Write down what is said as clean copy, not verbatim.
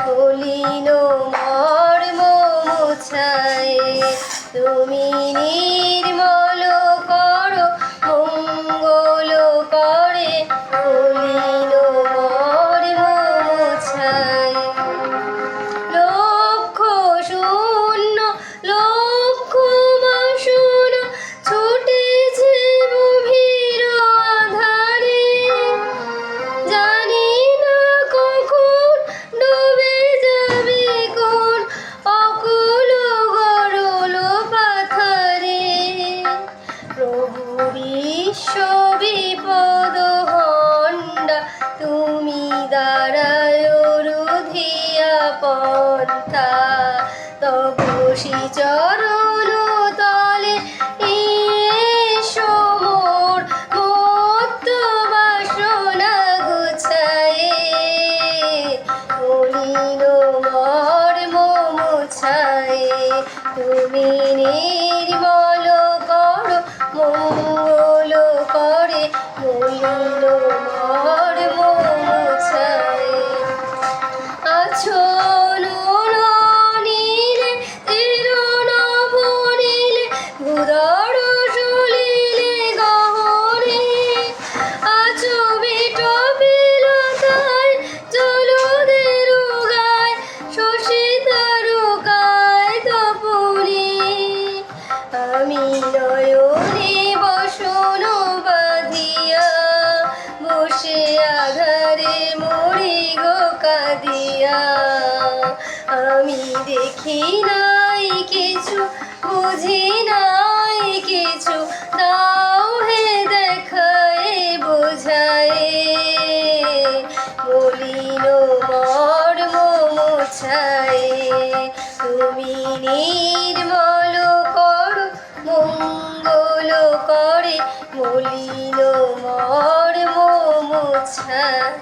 মলিন মর্ম মুছায়। তুমি নির্মল করো মঙ্গল করে, মলিন মর্ম মুছায়। লক্ষ শূন্য লক্ষ মাসুল ছুটেছে গভীর আঁধারে, জানি না কখন ডুবে যাবে কোন অকুল গরল পাথারে। প্রভু বিশ্ব বিপদ হণ্ডা, তুমি দাঁড়ায় রুধিয়া পন্থা। তবু চরণ তলে এসো মোর মুক্ত বাসনা গুছায়ে। মলিন মর্ম মুছায়ে। তুমি নির্মল করো মঙ্গল করে, মলিন মর্ম মুছায়ে। আছো নীলে তিরোনভ নীলে ভূধর সলিলে গহনে, আছো বিটপিলতায় জলদের গায় শশী তারকায় তপনে। আমি নয়নে বসন বাঁধিয়া বসে আধারে মরি গো কাঁদিয়া। আমি দেখি নাই কিছু, বুঝি নাই কিছু, দাও হে দেখায় বোঝায়। মলিন মর্ম মুছায়। তুমি নির্মল করো মঙ্গল করে, মলিন মর্ম মুছায়।